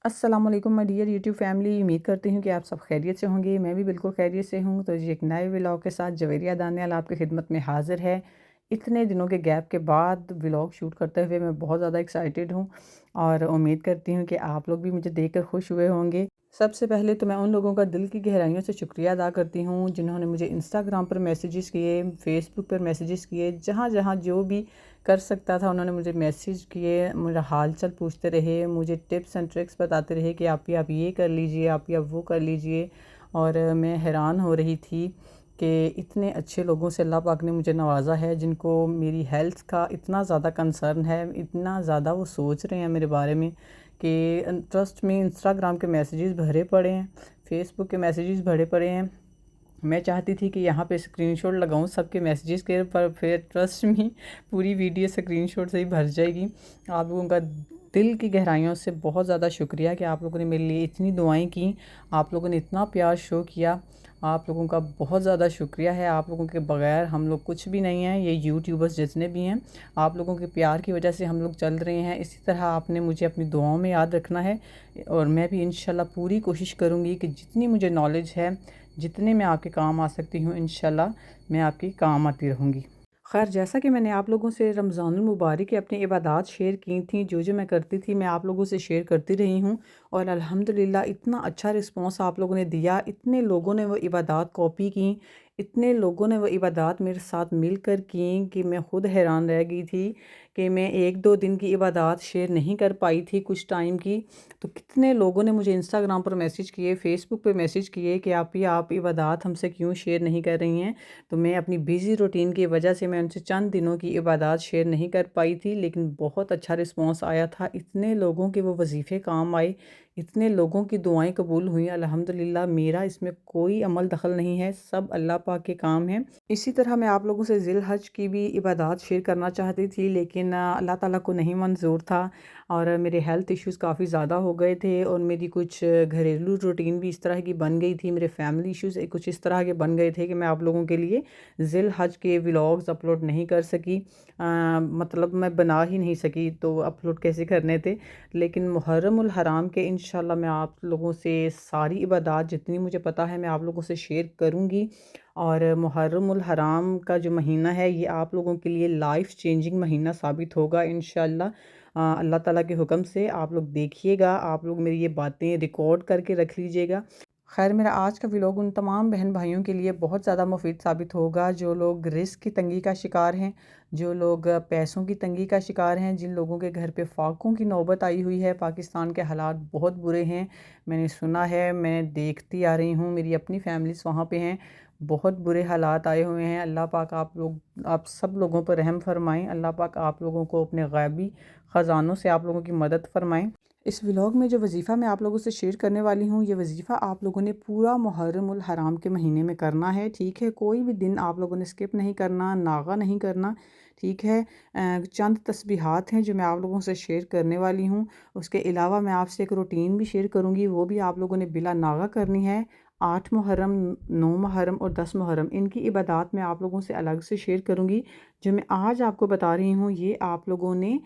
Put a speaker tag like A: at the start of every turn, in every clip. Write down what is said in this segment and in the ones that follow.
A: السلام علیکم my dear YouTube family, امید کرتی ہوں کہ آپ سب خیریت سے ہوں گے۔ میں بھی بالکل خیریت سے ہوں۔ تو جی ایک نئے ولاگ کے ساتھ جویریہ دانیال آپ کی خدمت میں حاضر ہے۔ اتنے دنوں کے گیپ کے بعد ولاگ شوٹ کرتے ہوئے میں بہت زیادہ ایکسائٹیڈ ہوں اور امید کرتی ہوں کہ آپ لوگ بھی مجھے دیکھ کر خوش ہوئے ہوں گے۔ سب سے پہلے تو میں ان لوگوں کا دل کی گہرائیوں سے شکریہ ادا کرتی ہوں جنہوں نے مجھے انسٹاگرام پر میسیجز کیے، فیس بک پر میسیجز کیے، جہاں جہاں جو بھی کر سکتا تھا انہوں نے مجھے میسیج کیے، میرا حال چال پوچھتے رہے، مجھے ٹپس اینڈ ٹرکس بتاتے رہے کہ آپ یہ کر لیجئے، آپ وہ کر لیجئے۔ اور میں حیران ہو رہی تھی کہ اتنے اچھے لوگوں سے اللہ پاک نے مجھے نوازا ہے جن کو میری ہیلتھ کا اتنا زیادہ کنسرن ہے، اتنا زیادہ وہ سوچ رہے ہیں میرے بارے میں کہ ٹرسٹ میں انسٹاگرام کے میسیجز بھرے پڑے ہیں، فیس بک کے میسیجز بھرے پڑے ہیں۔ میں چاہتی تھی کہ یہاں پہ اسکرین شاٹ لگاؤں سب کے میسیجز کے، پر پھر ٹرسٹ میں پوری ویڈیو اسکرین شاٹ سے ہی بھر جائے گی۔ آپ لوگوں کا دل کی گہرائیوں سے بہت زیادہ شکریہ کہ آپ لوگوں نے میرے لیے اتنی دعائیں کیں، آپ لوگوں نے اتنا پیار شو کیا۔ آپ لوگوں کا بہت زیادہ شکریہ ہے۔ آپ لوگوں کے بغیر ہم لوگ کچھ بھی نہیں ہیں، یہ یوٹیوبرز جتنے بھی ہیں، آپ لوگوں کے پیار کی وجہ سے ہم لوگ چل رہے ہیں۔ اسی طرح آپ نے مجھے اپنی دعاؤں میں یاد رکھنا ہے اور میں بھی انشاءاللہ پوری کوشش کروں گی کہ جتنی مجھے نالج ہے، جتنے میں آپ کے کام آ سکتی ہوں، انشاءاللہ میں آپ کی کام آتی رہوں گی۔ خیر، جیسا کہ میں نے آپ لوگوں سے رمضان المبارک کی اپنی عبادات شیئر کی تھیں، جو میں کرتی تھی میں آپ لوگوں سے شیئر کرتی رہی ہوں، اور الحمدللہ اتنا اچھا رسپانس آپ لوگوں نے دیا، اتنے لوگوں نے وہ عبادات کاپی کیں، اتنے لوگوں نے وہ عبادات میرے ساتھ مل کر کیں کہ میں خود حیران رہ گئی تھی کہ میں ایک دو دن کی عبادات شیئر نہیں کر پائی تھی کچھ ٹائم کی، تو کتنے لوگوں نے مجھے انسٹاگرام پر میسیج کیے، فیس بک پہ میسیج کیے کہ آپ عبادات ہم سے کیوں شیئر نہیں کر رہی ہیں۔ تو میں اپنی بیزی روٹین کی وجہ سے میں ان سے چند دنوں کی عبادات شیئر نہیں کر پائی تھی، لیکن بہت اچھا رسپانس آیا تھا، اتنے لوگوں کے وہ وظیفے کام آئے، اتنے لوگوں کی دعائیں قبول ہوئیں۔ الحمدللہ میرا اس میں کوئی عمل دخل نہیں ہے، سب اللہ پاک کے کام ہیں۔ اسی طرح میں آپ لوگوں سے ذی الحج کی بھی عبادات شیئر کرنا چاہتی تھی، لیکن اللہ تعالیٰ کو نہیں منظور تھا، اور میرے ہیلتھ ایشوز کافی زیادہ ہو گئے تھے، اور میری کچھ گھریلو روٹین بھی اس طرح کی بن گئی تھی، میرے فیملی ایشوز کچھ اس طرح کے بن گئے تھے کہ میں آپ لوگوں کے لیے ذی الحج کے ولاگز اپلوڈ نہیں کر سکی، مطلب میں بنا ہی نہیں سکی، تو اپلوڈ کیسے کرنے تھے۔ لیکن محرم الحرام کے انشاءاللہ میں آپ لوگوں سے ساری عبادات جتنی مجھے پتہ ہے میں آپ لوگوں سے شیئر کروں گی، اور محرم الحرام کا جو مہینہ ہے یہ آپ لوگوں کے لیے لائف چینجنگ مہینہ ثابت ہوگا انشاءاللہ۔ اللہ تعالیٰ کے حکم سے آپ لوگ دیکھیے گا، آپ لوگ میری یہ باتیں ریکارڈ کر کے رکھ لیجئے گا۔ خیر، میرا آج کا ولاگ ان تمام بہن بھائیوں کے لیے بہت زیادہ مفید ثابت ہوگا جو لوگ رزق کی تنگی کا شکار ہیں، جو لوگ پیسوں کی تنگی کا شکار ہیں، جن لوگوں کے گھر پہ فاقوں کی نوبت آئی ہوئی ہے۔ پاکستان کے حالات بہت برے ہیں، میں نے سنا ہے، میں دیکھتی آ رہی ہوں، میری اپنی فیملیز وہاں پہ ہیں، بہت برے حالات آئے ہوئے ہیں۔ اللہ پاک آپ سب لوگوں پر رحم فرمائیں، اللہ پاک آپ لوگوں کو اپنے غیبی خزانوں سے آپ لوگوں کی مدد فرمائیں۔ اس ولاگ میں جو وظیفہ میں آپ لوگوں سے شیئر کرنے والی ہوں، یہ وظیفہ آپ لوگوں نے پورا محرم الحرام کے مہینے میں کرنا ہے، ٹھیک ہے؟ کوئی بھی دن آپ لوگوں نے سکپ نہیں کرنا، ناغہ نہیں کرنا، ٹھیک ہے؟ چند تسبیحات ہیں جو میں آپ لوگوں سے شیئر کرنے والی ہوں، اس کے علاوہ میں آپ سے ایک روٹین بھی شیئر کروں گی، وہ بھی آپ لوگوں نے بلا ناغہ کرنی ہے۔ 8 محرم، 9 محرم اور 10 محرم ان کی عبادات میں آپ لوگوں سے الگ سے شیئر کروں گی۔ جو میں آج آپ کو بتا رہی ہوں یہ آپ لوگوں نے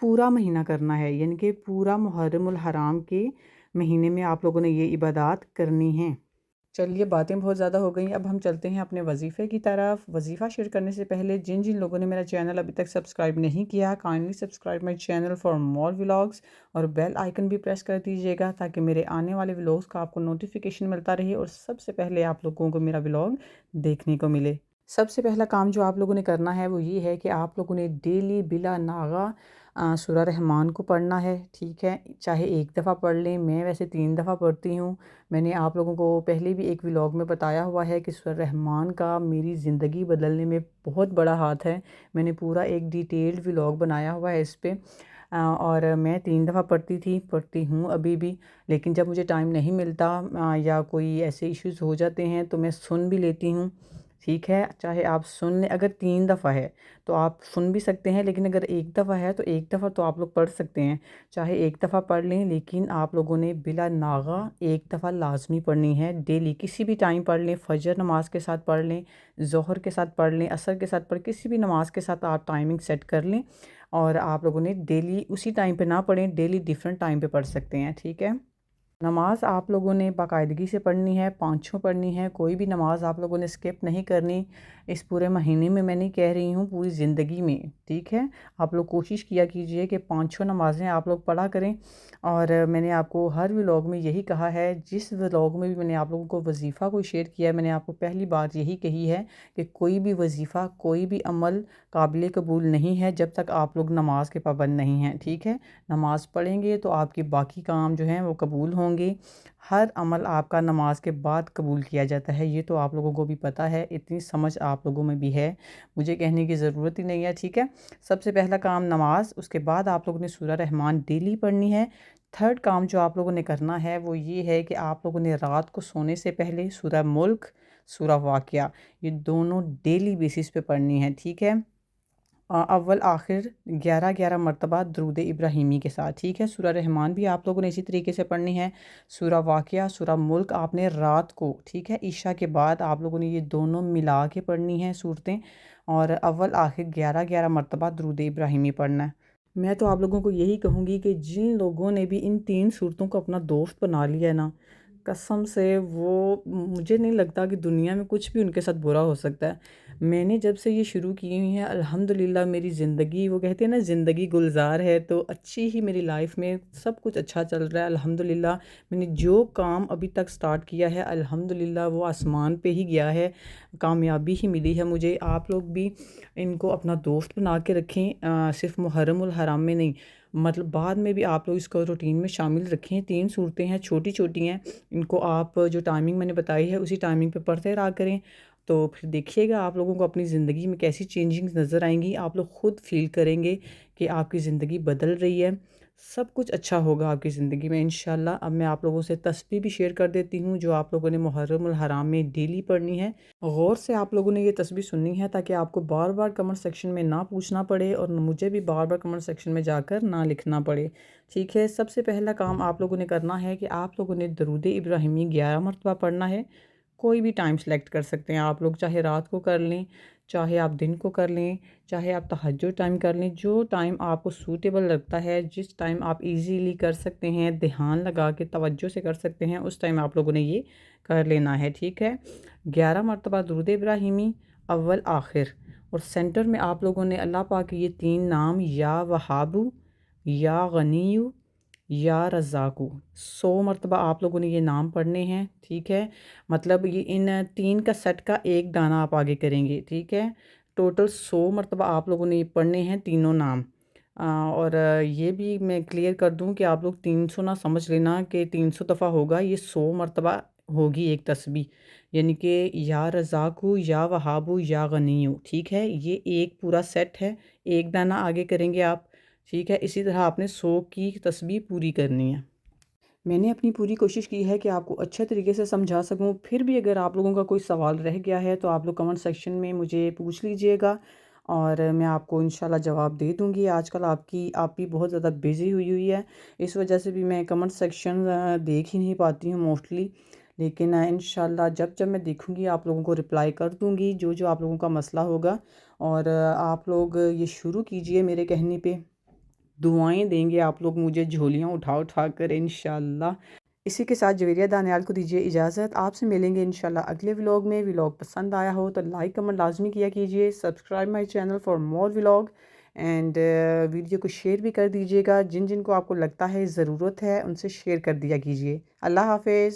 A: پورا مہینہ کرنا ہے، یعنی کہ پورا محرم الحرام کے مہینے میں آپ لوگوں نے یہ عبادات کرنی ہیں۔ چلیے، باتیں بہت زیادہ ہو گئیں، اب ہم چلتے ہیں اپنے وظیفے کی طرف۔ وظیفہ شیئر کرنے سے پہلے جن لوگوں نے میرا چینل ابھی تک سبسکرائب نہیں کیا، kindly subscribe my channel for more vlogs, اور بیل آئیکن بھی پریس کر دیجیے گا تاکہ میرے آنے والے ولاگز کا آپ کو نوٹیفیکیشن ملتا رہے اور سب سے پہلے آپ لوگوں کو میرا ولاگ دیکھنے کو ملے۔ سب سے پہلا کام جو آپ لوگوں نے کرنا ہے وہ یہ ہے کہ آپ لوگوں نے ڈیلی بلا ناغہ سورہ رحمان کو پڑھنا ہے، ٹھیک ہے؟ چاہے ایک دفعہ پڑھ لیں، میں ویسے 3 دفعہ پڑھتی ہوں۔ میں نے آپ لوگوں کو پہلے بھی ایک ولاگ میں بتایا ہوا ہے کہ سورہ رحمان کا میری زندگی بدلنے میں بہت بڑا ہاتھ ہے، میں نے پورا ایک ڈیٹیلڈ ولاگ بنایا ہوا ہے اس پہ، اور میں 3 دفعہ پڑھتی ہوں ابھی بھی، لیکن جب مجھے ٹائم نہیں ملتا یا کوئی ایسے ایشوز ہو جاتے ہیں تو میں سن بھی لیتی ہوں، ٹھیک ہے؟ چاہے آپ سن لیں، اگر 3 دفعہ ہے تو آپ سن بھی سکتے ہیں، لیکن اگر ایک دفعہ ہے تو ایک دفعہ تو آپ لوگ پڑھ سکتے ہیں، چاہے ایک دفعہ پڑھ لیں، لیکن آپ لوگوں نے بلا ناغہ ایک دفعہ لازمی پڑھنی ہے ڈیلی، کسی بھی ٹائم پڑھ لیں، فجر نماز کے ساتھ پڑھ لیں، ظہر کے ساتھ پڑھ لیں، عصر کے ساتھ کسی بھی نماز کے ساتھ آپ ٹائمنگ سیٹ کر لیں، اور آپ لوگوں نے ڈیلی اسی ٹائم پہ نہ پڑھیں، ڈیلی ڈیفرنٹ ٹائم پہ پڑھ سکتے ہیں، ٹھیک ہے؟ نماز آپ لوگوں نے باقاعدگی سے پڑھنی ہے، پانچوں پڑھنی ہے، کوئی بھی نماز آپ لوگوں نے اسکپ نہیں کرنی۔ اس پورے مہینے میں نہیں کہہ رہی ہوں، پوری زندگی میں، ٹھیک ہے؟ آپ لوگ کوشش کیا کیجئے کہ پانچوں نمازیں آپ لوگ پڑھا کریں۔ اور میں نے آپ کو ہر ولاگ میں یہی کہا ہے، جس ولاگ میں بھی میں نے آپ لوگوں کو وظیفہ کوئی شیئر کیا ہے، میں نے آپ کو پہلی بات یہی کہی ہے کہ کوئی بھی وظیفہ، کوئی بھی عمل قابل قبول نہیں ہے جب تک آپ لوگ نماز کے پابند نہیں ہیں، ٹھیک ہے؟ نماز پڑھیں گے تو آپ کے باقی کام جو ہیں وہ قبول ہوں گے۔ ہر عمل آپ کا نماز کے بعد قبول کیا جاتا ہے، یہ تو آپ لوگوں کو بھی پتہ ہے، اتنی سمجھ آپ لوگوں میں بھی ہے، مجھے کہنے کی ضرورت ہی نہیں ہے، ٹھیک ہے؟ سب سے پہلا کام نماز، اس کے بعد آپ لوگوں نے سورہ رحمان ڈیلی پڑھنی ہے۔ تھرڈ کام جو آپ لوگوں نے کرنا ہے وہ یہ ہے کہ آپ لوگوں نے رات کو سونے سے پہلے سورہ ملک، سورہ واقعہ، یہ دونوں ڈیلی بیسس پہ پڑھنی ہے، ٹھیک ہے؟ اول آخر 11 مرتبہ درود ابراہیمی کے ساتھ، ٹھیک ہے؟ سورہ رحمان بھی آپ لوگوں نے اسی طریقے سے پڑھنی ہے۔ سورہ واقعہ، سورہ ملک آپ نے رات کو، ٹھیک ہے، عشاء کے بعد آپ لوگوں نے یہ دونوں ملا کے پڑھنی ہیں صورتیں، اور اول آخر 11 مرتبہ درود ابراہیمی پڑھنا ہے۔ میں تو آپ لوگوں کو یہی کہوں گی کہ جن لوگوں نے بھی ان 3 صورتوں کو اپنا دوست بنا لیا ہے نا، قسم سے وہ، مجھے نہیں لگتا کہ دنیا میں کچھ بھی ان کے ساتھ برا ہو سکتا ہے۔ میں نے جب سے یہ شروع کی ہوئی ہیں، الحمدللہ میری زندگی، وہ کہتے ہیں نا زندگی گلزار ہے، تو اچھی ہی میری لائف میں سب کچھ اچھا چل رہا ہے الحمدللہ۔ میں نے جو کام ابھی تک سٹارٹ کیا ہے الحمدللہ وہ آسمان پہ ہی گیا ہے، کامیابی ہی ملی ہے مجھے۔ آپ لوگ بھی ان کو اپنا دوست بنا کے رکھیں، صرف محرم الحرام میں نہیں، مطلب بعد میں بھی آپ لوگ اس کو روٹین میں شامل رکھیں۔ 3 صورتیں ہیں، چھوٹی چھوٹی ہیں، ان کو آپ جو ٹائمنگ میں نے بتائی ہے اسی ٹائمنگ پہ پڑھتے رہا کریں، تو پھر دیکھیے گا آپ لوگوں کو اپنی زندگی میں کیسی چینجنگز نظر آئیں گی۔ آپ لوگ خود فیل کریں گے کہ آپ کی زندگی بدل رہی ہے، سب کچھ اچھا ہوگا آپ کی زندگی میں انشاءاللہ۔ اب میں آپ لوگوں سے تسبیح بھی شیئر کر دیتی ہوں جو آپ لوگوں نے محرم الحرام میں ڈیلی پڑھنی ہے۔ غور سے آپ لوگوں نے یہ تسبیح سننی ہے تاکہ آپ کو بار بار کمنٹ سیکشن میں نہ پوچھنا پڑے اور مجھے بھی بار بار کمنٹ سیکشن میں جا کر نہ لکھنا پڑے، ٹھیک ہے؟ سب سے پہلا کام آپ لوگوں نے کرنا ہے کہ آپ لوگوں نے درود ابراہیمی 11 مرتبہ پڑھنا ہے۔ کوئی بھی ٹائم سلیکٹ کر سکتے ہیں آپ لوگ، چاہے رات کو کر لیں، چاہے آپ دن کو کر لیں، چاہے آپ تہجد ٹائم کر لیں، جو ٹائم آپ کو سوٹیبل لگتا ہے، جس ٹائم آپ ایزیلی کر سکتے ہیں، دھیان لگا کے توجہ سے کر سکتے ہیں، اس ٹائم آپ لوگوں نے یہ کر لینا ہے، ٹھیک ہے؟ 11 مرتبہ درود ابراہیمی، اول آخر، اور سینٹر میں آپ لوگوں نے اللہ پاک کے یہ 3 نام، یا وہابو، یا غنیو، یا رزاقو، 100 مرتبہ آپ لوگوں نے یہ نام پڑھنے ہیں، ٹھیک ہے؟ مطلب یہ ان 3 کا سیٹ کا ایک دانہ آپ آگے کریں گے، ٹھیک ہے؟ ٹوٹل 100 مرتبہ آپ لوگوں نے یہ پڑھنے ہیں تینوں نام۔ اور یہ بھی میں کلیئر کر دوں کہ آپ لوگ 300 نہ سمجھ لینا کہ 300 دفعہ ہوگا، یہ 100 مرتبہ ہوگی ایک تسبیح، یعنی کہ یا رزاقو، یا وہابو، یا غنیو، ٹھیک ہے؟ یہ ایک پورا سیٹ ہے، ایک دانہ آگے کریں گے آپ، ٹھیک ہے؟ اسی طرح آپ نے 100 کی تسبیح پوری کرنی ہے۔ میں نے اپنی پوری کوشش کی ہے کہ آپ کو اچھے طریقے سے سمجھا سکوں، پھر بھی اگر آپ لوگوں کا کوئی سوال رہ گیا ہے تو آپ لوگ کمنٹ سیکشن میں مجھے پوچھ لیجئے گا اور میں آپ کو انشاءاللہ جواب دے دوں گی۔ آج کل آپ بھی بہت زیادہ بیزی ہوئی ہے، اس وجہ سے بھی میں کمنٹ سیکشن دیکھ ہی نہیں پاتی ہوں موسٹلی، لیکن انشاءاللہ جب میں دیکھوں گی آپ لوگوں کو رپلائی کر دوں گی جو آپ لوگوں کا مسئلہ ہوگا۔ اور آپ لوگ یہ شروع کیجئے میرے کہنے پہ، دعائیں دیں گے آپ لوگ مجھے جھولیاں اٹھا کر انشاءاللہ۔ اسی کے ساتھ جویریہ دانیال کو دیجیے اجازت، آپ سے ملیں گے انشاءاللہ اگلے ولاگ میں۔ ولاگ پسند آیا ہو تو لائک کمنٹ لازمی کیا کیجیے، subscribe my channel for more vlog, and video کو شیئر بھی کر دیجیے گا، جن کو آپ کو لگتا ہے ضرورت ہے ان سے شیئر کر دیا کیجیے۔ اللہ حافظ۔